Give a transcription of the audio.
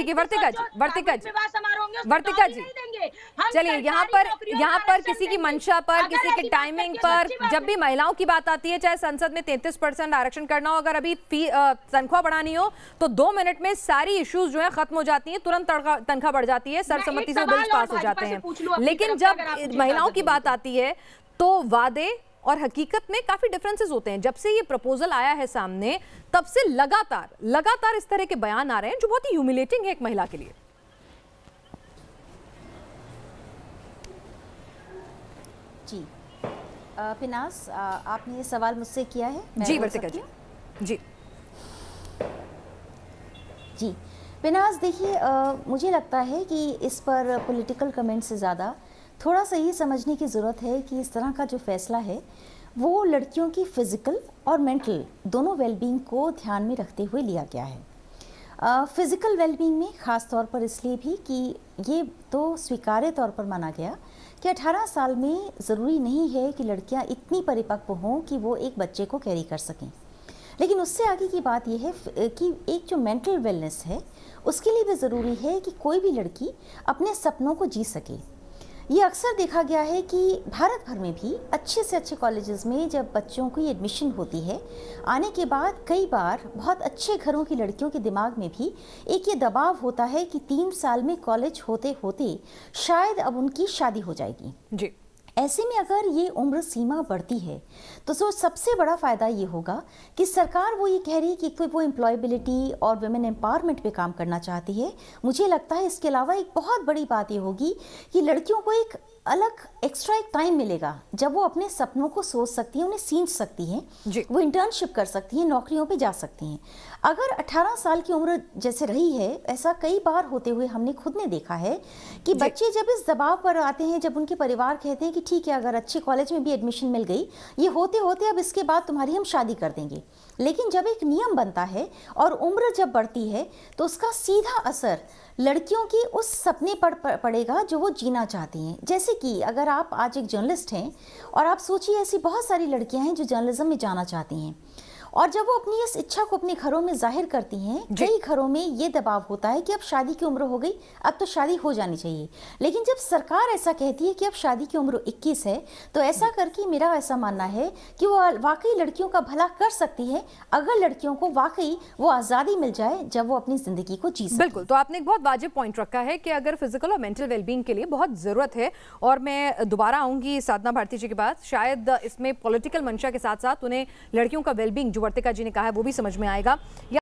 देखिए वर्तिका जी, चलिए यहाँ पर किसी की मंशा पर, किसी की टाइमिंग पर, जब भी महिलाओं की बात आती है, चाहे संसद में 33% आरक्षण करना हो, अगर अभी तनख्वाह बढ़ानी हो तो 2 मिनट में सारी इश्यूज जो है खत्म हो जाती है, तुरंत तनख्वाह बढ़ जाती है, सर्वसम्मति से बिल पास हो जाते हैं। लेकिन जब महिलाओं की बात आती है तो वादे और हकीकत में काफी डिफरेंसेस होते हैं। जब से ये प्रपोजल आया है सामने, तब से लगातार इस तरह के बयान आ रहे हैं जो बहुत ही ह्यूमिलेटिंग है एक महिला के लिए। जी फिनास, आपने ये सवाल मुझसे किया है? जी वर्तिका जी। जी फिनास, देखिए मुझे लगता है कि इस पर पॉलिटिकल कमेंट से ज़्यादा थोड़ा सा ये समझने की ज़रूरत है कि इस तरह का जो फैसला है वो लड़कियों की फ़िज़िकल और मेंटल दोनों वेलबींग को ध्यान में रखते हुए लिया गया है। फ़िज़िकल वेलबींग में ख़ास तौर पर इसलिए भी कि ये तो स्वीकार्य तौर पर माना गया कि 18 साल में ज़रूरी नहीं है कि लड़कियां इतनी परिपक्व हों कि वो एक बच्चे को कैरी कर सकें। लेकिन उससे आगे की बात यह है कि एक जो मेंटल वेलनेस है उसके लिए भी ज़रूरी है कि कोई भी लड़की अपने सपनों को जी सके। ये अक्सर देखा गया है कि भारत भर में भी अच्छे से अच्छे कॉलेजेस में जब बच्चों की एडमिशन होती है, आने के बाद कई बार बहुत अच्छे घरों की लड़कियों के दिमाग में भी एक ये दबाव होता है कि 3 साल में कॉलेज होते होते शायद अब उनकी शादी हो जाएगी। जी। ऐसे में अगर ये उम्र सीमा बढ़ती है तो सबसे बड़ा फ़ायदा ये होगा कि सरकार वो ये कह रही है कि कोई वो एम्प्लॉयबिलिटी और वुमेन एम्पावरमेंट पे काम करना चाहती है। मुझे लगता है इसके अलावा एक बहुत बड़ी बात ये होगी कि लड़कियों को एक अलग एक्स्ट्रा एक टाइम मिलेगा जब वो अपने सपनों को सोच सकती हैं, उन्हें सींच सकती हैं, वो इंटर्नशिप कर सकती हैं, नौकरियों पे जा सकती हैं। अगर 18 साल की उम्र जैसे रही है, ऐसा कई बार होते हुए हमने खुद ने देखा है कि बच्चे जब इस दबाव पर आते हैं, जब उनके परिवार कहते हैं कि ठीक है अगर अच्छे कॉलेज में भी एडमिशन मिल गई, ये होते होते अब इसके बाद तुम्हारी हम शादी कर देंगे। लेकिन जब एक नियम बनता है और उम्र जब बढ़ती है तो उसका सीधा असर लड़कियों की उस सपने पर पड़ेगा जो वो जीना चाहती हैं। जैसे कि अगर आप आज एक जर्नलिस्ट हैं और आप सोचिए ऐसी बहुत सारी लड़कियां हैं जो जर्नलिज्म में जाना चाहती हैं, और जब वो अपनी इस इच्छा को अपने घरों में जाहिर करती हैं, कई घरों में ये दबाव होता है कि अब शादी की उम्र हो गई, अब तो शादी हो जानी चाहिए। लेकिन जब सरकार ऐसा कहती है कि अब शादी की उम्र 21 है, तो ऐसा करके मेरा ऐसा मानना है कि वो वाकई लड़कियों का भला कर सकती है अगर लड़कियों को वाकई वो आज़ादी मिल जाए जब वो अपनी ज़िंदगी को जी सके। बिल्कुल, तो आपने एक बहुत वाजिब पॉइंट रखा है कि अगर फिजिकल और मेंटल वेलबींग के लिए बहुत ज़रूरत है, और मैं दोबारा आऊँगी साधना भारती जी के बाद, शायद इसमें पॉलिटिकल मंशा के साथ साथ उन्हें लड़कियों का वेलबींग जो वर्तिका जी ने कहा है वो भी समझ में आएगा।